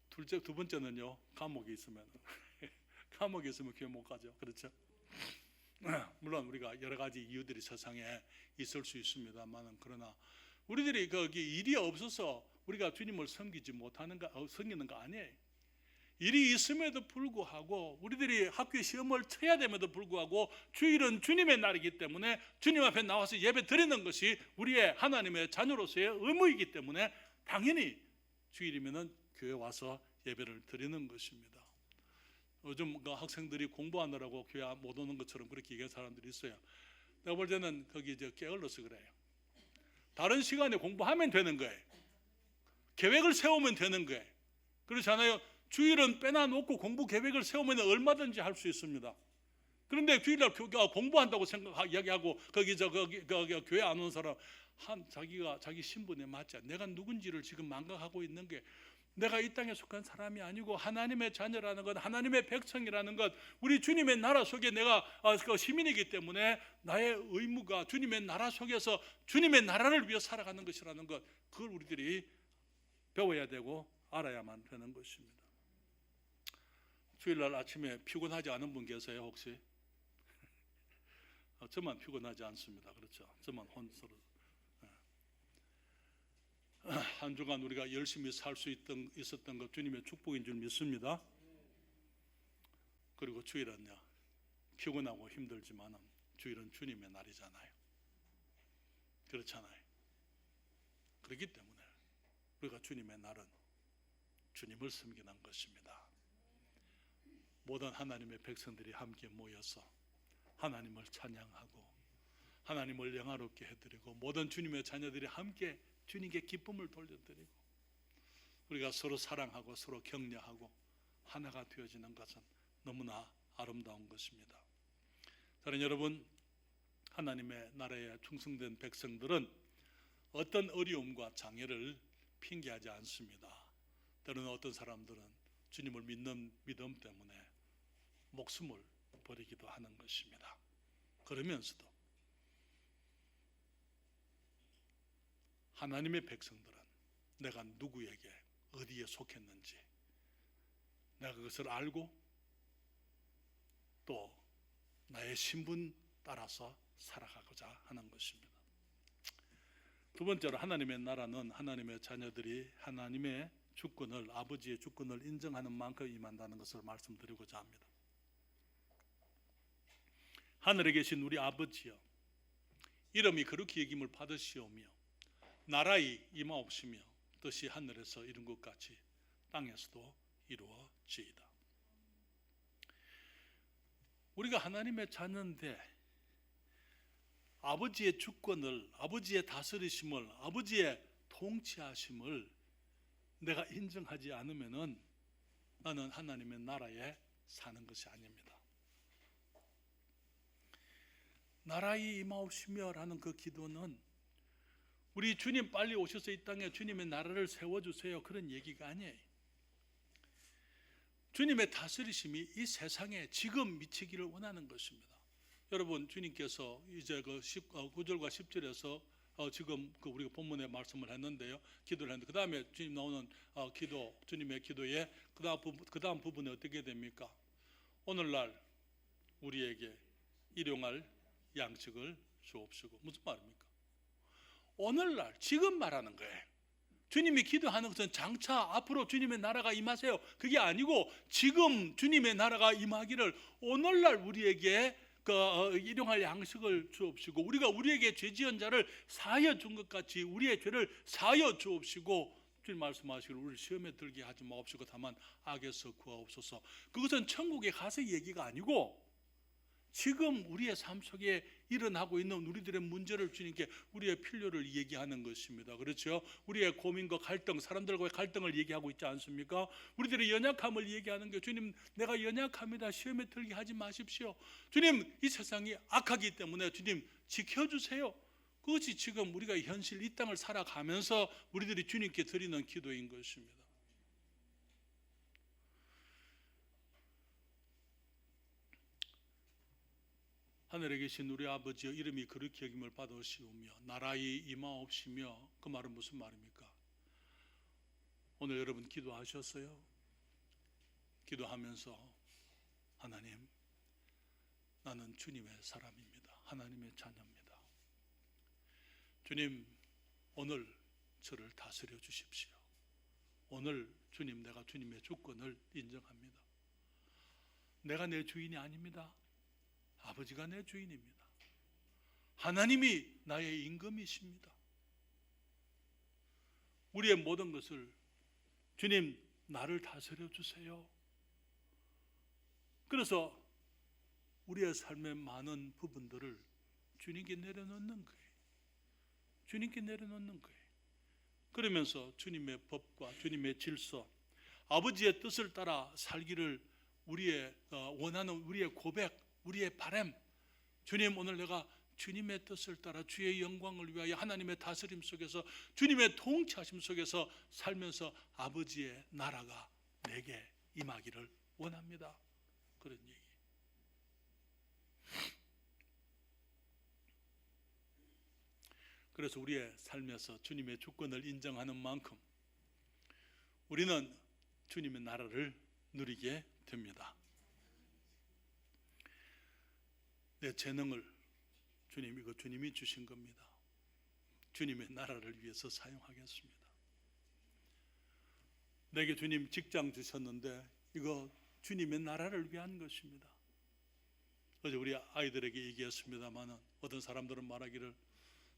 Speaker 1: 두 번째는요, 감옥에 있으면 감옥에 있으면 교회 못 가죠. 그렇죠? 물론 우리가 여러 가지 이유들이 세상에 있을 수 있습니다만, 그러나 우리들이 거기 일이 없어서 우리가 주님을 섬기는 거 아니에요. 일이 있음에도 불구하고 우리들이 학교 시험을 쳐야 됨에도 불구하고 주일은 주님의 날이기 때문에 주님 앞에 나와서 예배 드리는 것이 우리의 하나님의 자녀로서의 의무이기 때문에 당연히 주일이면은 교회 와서 예배를 드리는 것입니다. 요즘 학생들이 공부하느라고 교회 못 오는 것처럼 그렇게 얘기하는 사람들이 있어요. 내가 볼 때는 거기 게을러서 그래요. 다른 시간에 공부하면 되는 거예요. 계획을 세우면 되는 거예요. 그렇잖아요. 주일은 빼놔놓고 공부 계획을 세우면 얼마든지 할 수 있습니다. 그런데 주일날 공부한다고 이야기하고 거기 교회 안 오는 사람, 자기 신분에 맞지 않아. 내가 누군지를 지금 망각하고 있는 게, 내가 이 땅에 속한 사람이 아니고 하나님의 자녀라는 것, 하나님의 백성이라는 것, 우리 주님의 나라 속에 내가 시민이기 때문에 나의 의무가 주님의 나라 속에서 주님의 나라를 위해 살아가는 것이라는 것, 그걸 우리들이 배워야 되고 알아야만 되는 것입니다. 주일날 아침에 피곤하지 않은 분 계세요 혹시? 저만 피곤하지 않습니다. 그렇죠? 저만 혼스러. 한 주간 우리가 열심히 살 수 있었던 것 주님의 축복인 줄 믿습니다. 그리고 주일은요, 피곤하고 힘들지만 주일은 주님의 날이잖아요. 그렇잖아요. 그렇기 때문에 우리가 주님의 날은 주님을 섬기는 것입니다. 모든 하나님의 백성들이 함께 모여서 하나님을 찬양하고 하나님을 영화롭게 해드리고 모든 주님의 자녀들이 함께 주님께 기쁨을 돌려드리고 우리가 서로 사랑하고 서로 격려하고 하나가 되어지는 것은 너무나 아름다운 것입니다. 사랑하는 여러분, 하나님의 나라에 충성된 백성들은 어떤 어려움과 장애를 핑계하지 않습니다. 때로는 어떤 사람들은 주님을 믿는 믿음 때문에 목숨을 버리기도 하는 것입니다. 그러면서도 하나님의 백성들은 내가 누구에게 어디에 속했는지 내가 그것을 알고 또 나의 신분 따라서 살아가고자 하는 것입니다. 두 번째로 하나님의 나라는 하나님의 자녀들이 하나님의 주권을, 아버지의 주권을 인정하는 만큼 임한다는 것을 말씀드리고자 합니다. 하늘에 계신 우리 아버지여, 이름이 거룩히 여김을 받으시오며 나라의 임하옵시며 뜻이 하늘에서 이룬 것 같이 땅에서도 이루어지이다. 우리가 하나님의 자녀인데 아버지의 주권을, 아버지의 다스리심을, 아버지의 통치하심을 내가 인정하지 않으면은 나는 하나님의 나라에 사는 것이 아닙니다. 나라의 임하옵시며라는 그 기도는 우리 주님 빨리 오셔서 이 땅에 주님의 나라를 세워주세요 그런 얘기가 아니에요. 주님의 다스리심이 이 세상에 지금 미치기를 원하는 것입니다. 여러분, 주님께서 이제 그 9절과 10절에서 지금 우리가 본문에 말씀을 했는데요, 기도를 했는데 그 다음에 주님 나오는 기도, 주님의 기도에 그 다음 부분에 어떻게 됩니까? 오늘날 우리에게 일용할 양식을 주옵시고. 무슨 말입니까? 오늘날 지금 말하는 거예요. 주님이 기도하는 것은 장차 앞으로 주님의 나라가 임하세요 그게 아니고 지금 주님의 나라가 임하기를 오늘날 우리에게 일용할 양식을 주옵시고 우리가 우리에게 죄 지은 자를 사하여 준 것 같이 우리의 죄를 사하여 주옵시고 주님 말씀하시기를 우리를 시험에 들게 하지 마옵시고 다만 악에서 구하옵소서. 그것은 천국에 가서 얘기가 아니고 지금 우리의 삶 속에 일어나고 있는 우리들의 문제를 주님께 우리의 필요를 얘기하는 것입니다. 그렇죠? 우리의 고민과 갈등, 사람들과의 갈등을 얘기하고 있지 않습니까? 우리들의 연약함을 얘기하는 게 주님 내가 연약합니다. 시험에 들게 하지 마십시오. 주님 이 세상이 악하기 때문에 주님 지켜주세요. 그것이 지금 우리가 현실 이 땅을 살아가면서 우리들이 주님께 드리는 기도인 것입니다. 하늘에 계신 우리 아버지의 이름이 거룩히 여김을 받으시오며 나라의 임하옵시며 그 말은 무슨 말입니까? 오늘 여러분 기도하셨어요? 기도하면서 하나님 나는 주님의 사람입니다. 하나님의 자녀입니다. 주님 오늘 저를 다스려 주십시오. 오늘 주님 내가 주님의 주권을 인정합니다. 내가 내 주인이 아닙니다. 아버지가 내 주인입니다. 하나님이 나의 임금이십니다. 우리의 모든 것을 주님 나를 다스려 주세요. 그래서 우리의 삶의 많은 부분들을 주님께 내려놓는 거예요. 주님께 내려놓는 거예요. 그러면서 주님의 법과 주님의 질서, 아버지의 뜻을 따라 살기를 우리의 원하는 우리의 고백, 우리의 바람, 주님 오늘 내가 주님의 뜻을 따라 주의 영광을 위하여 하나님의 다스림 속에서 주님의 통치하심 속에서 살면서 아버지의 나라가 내게 임하기를 원합니다. 그런 얘기. 그래서 우리의 삶에서 주님의 주권을 인정하는 만큼 우리는 주님의 나라를 누리게 됩니다. 내 재능을 주님 이거 주님이 주신 겁니다. 주님의 나라를 위해서 사용하겠습니다. 내게 주님 직장 주셨는데 이거 주님의 나라를 위한 것입니다. 어제 우리 아이들에게 얘기했습니다마는 어떤 사람들은 말하기를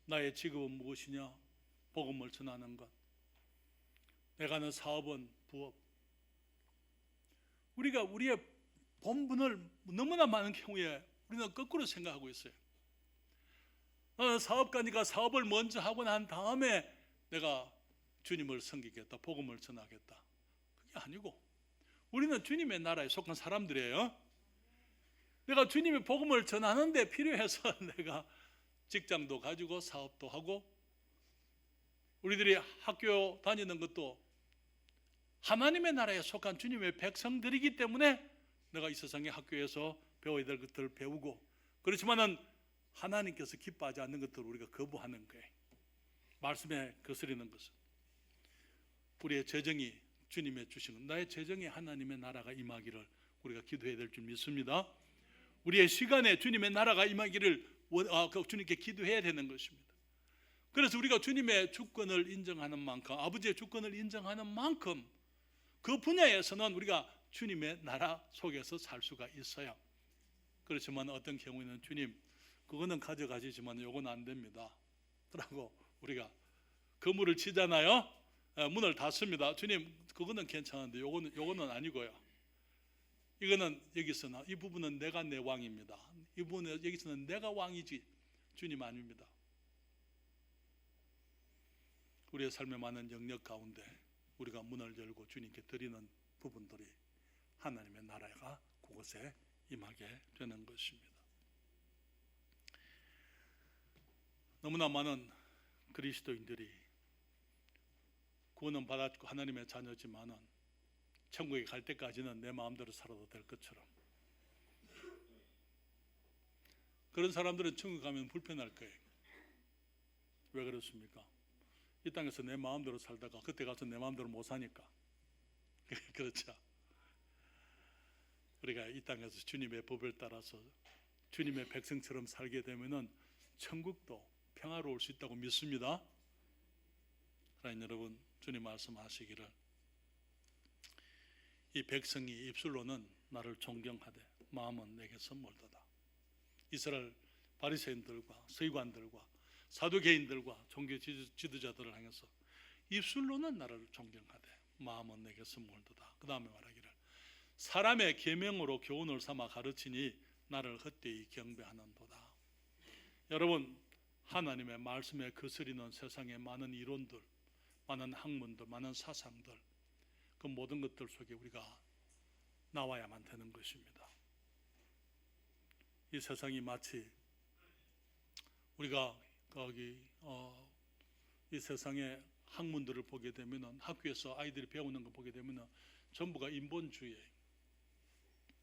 Speaker 1: 나의 직업은 무엇이냐? 복음을 전하는 것. 내가 하는 사업은 부업. 우리가 우리의 본분을 너무나 많은 경우에 우리는 거꾸로 생각하고 있어요. 사업가니까 사업을 먼저 하고 난 다음에 내가 주님을 섬기겠다, 복음을 전하겠다. 그게 아니고 우리는 주님의 나라에 속한 사람들이에요. 내가 주님의 복음을 전하는 데 필요해서 내가 직장도 가지고 사업도 하고 우리들이 학교 다니는 것도 하나님의 나라에 속한 주님의 백성들이기 때문에 내가 이 세상의 학교에서 배워야 될 것들을 배우고 그렇지만은 하나님께서 기뻐하지 않는 것들을 우리가 거부하는 거예요. 말씀에 거스리는 것은 우리의 재정이 주님의 주시는 나의 재정에 하나님의 나라가 임하기를 우리가 기도해야 될 줄 믿습니다. 우리의 시간에 주님의 나라가 임하기를 주님께 기도해야 되는 것입니다. 그래서 우리가 주님의 주권을 인정하는 만큼 아버지의 주권을 인정하는 만큼 그 분야에서는 우리가 주님의 나라 속에서 살 수가 있어요. 그렇지만 어떤 경우에는 주님 그거는 가져가시지만 요건 안 됩니다 라고 우리가 건물을 치잖아요. 문을 닫습니다. 주님 그거는 괜찮은데 요거는 아니고요. 이거는 여기서는 이 부분은 내가 내 왕입니다. 이 부분은 여기서는 내가 왕이지 주님 아닙니다. 우리의 삶의 많은 영역 가운데 우리가 문을 열고 주님께 드리는 부분들이 하나님의 나라가 그곳에 임하게 되는 것입니다. 너무나 많은 그리스도인들이 구원은 받았고 하나님의 자녀지만은 천국에 갈 때까지는 내 마음대로 살아도 될 것처럼 그런 사람들은 천국 가면 불편할 거예요. 왜 그렇습니까? 이 땅에서 내 마음대로 살다가 그때 가서 내 마음대로 못 사니까 그렇죠. 우리가 이 땅에서 주님의 법을 따라서 주님의 백성처럼 살게 되면은 천국도 평화로울 수 있다고 믿습니다. 하나님 여러분 주님 말씀하시기를 이 백성이 입술로는 나를 존경하되 마음은 내게서 멀도다. 이스라엘 바리새인들과 서기관들과 사두개인들과 종교 지도자들을 향해서 입술로는 나를 존경하되 마음은 내게서 멀도다. 그 다음에 말하기를 사람의 계명으로 교훈을 삼아 가르치니 나를 헛되이 경배하는도다. 여러분, 하나님의 말씀에 거스리는 세상의 많은 이론들, 많은 학문들, 많은 사상들, 그 모든 것들 속에 우리가 나와야만 되는 것입니다. 이 세상이 마치 우리가 이 세상의 학문들을 보게 되면, 학교에서 아이들이 배우는 거 보게 되면 전부가 인본주의,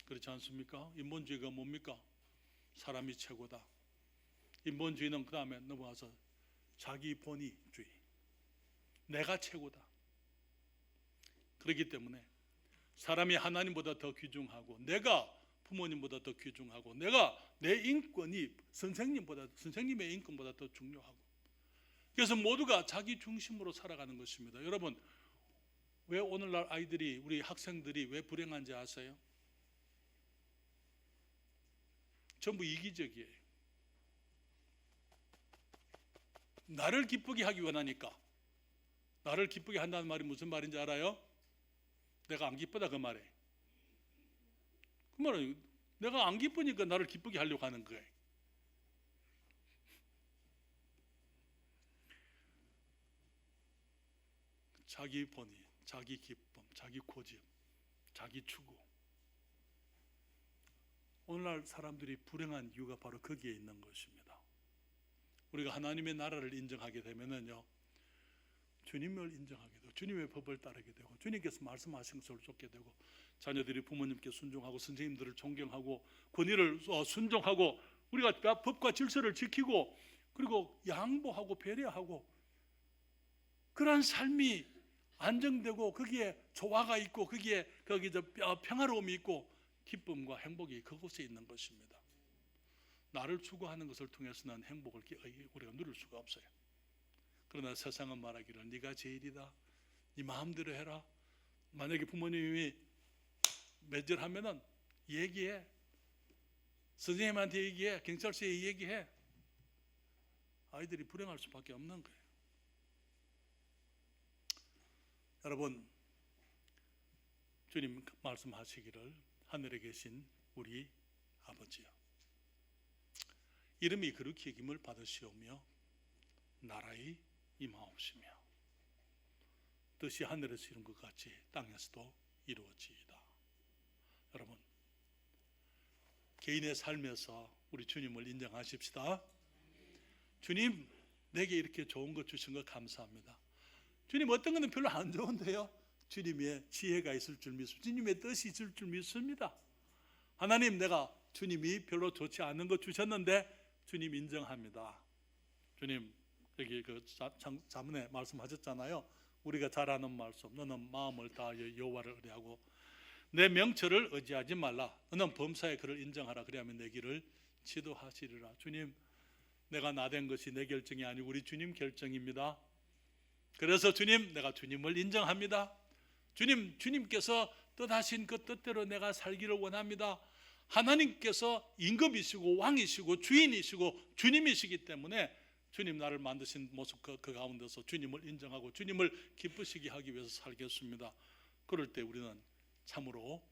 Speaker 1: 그렇지 않습니까? 인본주의가 뭡니까? 사람이 최고다. 인본주의는 그 다음에 넘어가서 자기 본위주의, 내가 최고다. 그렇기 때문에 사람이 하나님보다 더 귀중하고, 내가 부모님보다 더 귀중하고, 내가 내 인권이 선생님의 인권보다 더 중요하고, 그래서 모두가 자기 중심으로 살아가는 것입니다. 여러분, 왜 오늘날 아이들이, 우리 학생들이 왜 불행한지 아세요? 전부 이기적이에요. 나를 기쁘게 하기 원하니까. 나를 기쁘게 한다는 말이 무슨 말인지 알아요? 내가 안 기쁘다 그 말이에요. 그 말은 내가 안 기쁘니까 나를 기쁘게 하려고 하는 거예요. 자기 본의, 자기 기쁨, 자기 고집, 자기 추구. 오늘날 사람들이 불행한 이유가 바로 거기에 있는 것입니다. 우리가 하나님의 나라를 인정하게 되면은요, 주님을 인정하게 되고, 주님의 법을 따르게 되고, 주님께서 말씀하신 것을 쫓게 되고, 자녀들이 부모님께 순종하고, 선생님들을 존경하고, 권위를 순종하고, 우리가 법과 질서를 지키고, 그리고 양보하고 배려하고, 그러한 삶이 안정되고, 거기에 조화가 있고, 거기에 평화로움이 있고, 기쁨과 행복이 그곳에 있는 것입니다. 나를 추구하는 것을 통해서는 행복을 우리가 누릴 수가 없어요. 그러나 세상은 말하기를 네가 제일이다, 네 마음대로 해라. 만약에 부모님이 매절하면은 얘기해, 선생님한테 얘기해, 경찰서에 얘기해. 아이들이 불행할 수밖에 없는 거예요. 여러분, 주님 말씀하시기를 하늘에 계신 우리 아버지여, 이름이 거룩히 여김을 받으시오며 나라의 임하옵시며 뜻이 하늘에서 이룬 것 같이 땅에서도 이루어지이다. 여러분, 개인의 삶에서 우리 주님을 인정하십시다. 주님, 내게 이렇게 좋은 것 주신 것 감사합니다. 주님, 어떤 것은 별로 안 좋은데요, 주님의 지혜가 있을 줄 믿습니다. 주님의 뜻이 있을 줄 믿습니다. 하나님, 내가 주님이 별로 좋지 않은 것 주셨는데 주님 인정합니다. 주님, 여기 그 자문에 말씀하셨잖아요. 우리가 잘 아는 말씀, 너는 마음을 다하여 여호와를 의뢰하고 내 명철을 의지하지 말라. 너는 범사에 그를 인정하라. 그리하면 내 길을 지도하시리라. 주님, 내가 나된 것이 내 결정이 아니고 우리 주님 결정입니다. 그래서 주님, 내가 주님을 인정합니다. 주님께서 뜻하신 그 뜻대로 내가 살기를 원합니다. 하나님께서 임금이시고 왕이시고 주인이시고 주님이시기 때문에 주님, 나를 만드신 모습 그 가운데서 주님을 인정하고 주님을 기쁘시게 하기 위해서 살겠습니다. 그럴 때 우리는 참으로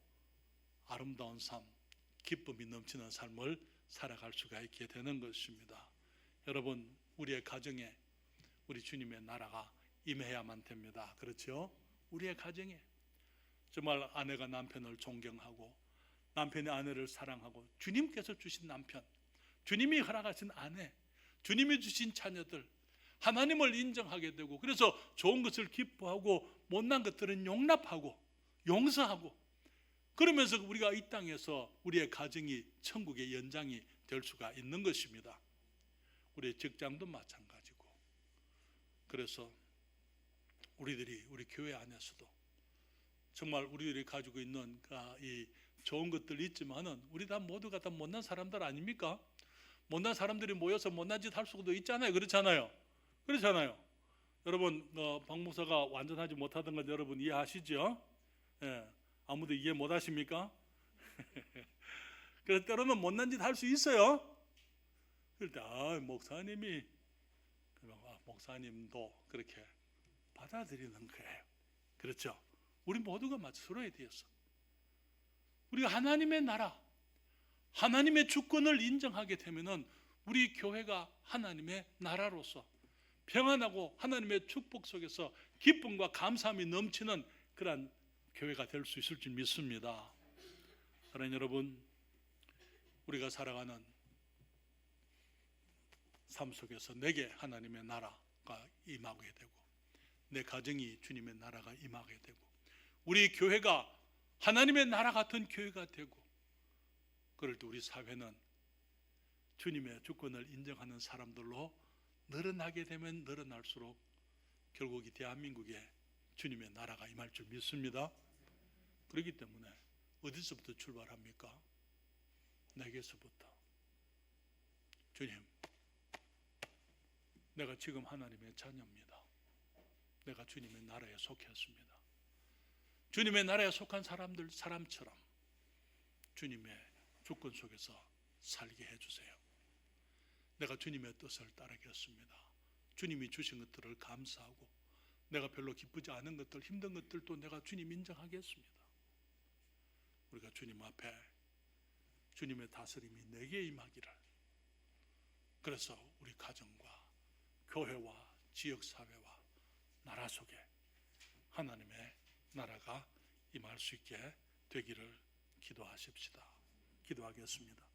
Speaker 1: 아름다운 삶, 기쁨이 넘치는 삶을 살아갈 수가 있게 되는 것입니다. 여러분, 우리의 가정에 우리 주님의 나라가 임해야만 됩니다. 그렇죠? 우리의 가정에 정말 아내가 남편을 존경하고 남편이 아내를 사랑하고, 주님께서 주신 남편, 주님이 허락하신 아내, 주님이 주신 자녀들, 하나님을 인정하게 되고, 그래서 좋은 것을 기뻐하고 못난 것들은 용납하고 용서하고, 그러면서 우리가 이 땅에서 우리의 가정이 천국의 연장이 될 수가 있는 것입니다. 우리의 직장도 마찬가지고. 그래서 우리 교회 안에서도 정말 우리들이 가지고 있는 이 좋은 것들이 있지만은 우리 다 모두가 다 못난 사람들 아닙니까? 못난 사람들이 모여서 못난 짓 할 수도 있잖아요. 그렇잖아요. 여러분, 박 목사가 완전하지 못하던 건 여러분 이해하시죠? 예, 아무도 이해 못 하십니까? 그래서 때로는 못난 짓 할 수 있어요. 그럴 때 목사님이 목사님도 그렇게 받아들이는 거예요. 그렇죠? 우리 모두가 마치 서로에 대해서 우리가 하나님의 나라, 하나님의 주권을 인정하게 되면은 우리 교회가 하나님의 나라로서 평안하고 하나님의 축복 속에서 기쁨과 감사함이 넘치는 그러한 교회가 될 수 있을 줄 믿습니다. 사랑하는 여러분, 우리가 살아가는 삶 속에서 내게 하나님의 나라가 임하게 되고 내 가정이 주님의 나라가 임하게 되고 우리 교회가 하나님의 나라 같은 교회가 되고 그럴 때 우리 사회는 주님의 주권을 인정하는 사람들로 늘어나게 되면 늘어날수록 결국 이 대한민국에 주님의 나라가 임할 줄 믿습니다. 그렇기 때문에 어디서부터 출발합니까? 내게서부터. 주님, 내가 지금 하나님의 자녀입니다. 내가 주님의 나라에 속했습니다. 주님의 나라에 속한 사람처럼 주님의 주권 속에서 살게 해주세요. 내가 주님의 뜻을 따르겠습니다. 주님이 주신 것들을 감사하고 내가 별로 기쁘지 않은 것들, 힘든 것들도 내가 주님 인정하겠습니다. 우리가 주님 앞에 주님의 다스림이 내게 임하기를, 그래서 우리 가정과 교회와 지역사회와 나라 속에 하나님의 나라가 임할 수 있게 되기를 기도하십시다. 기도하겠습니다.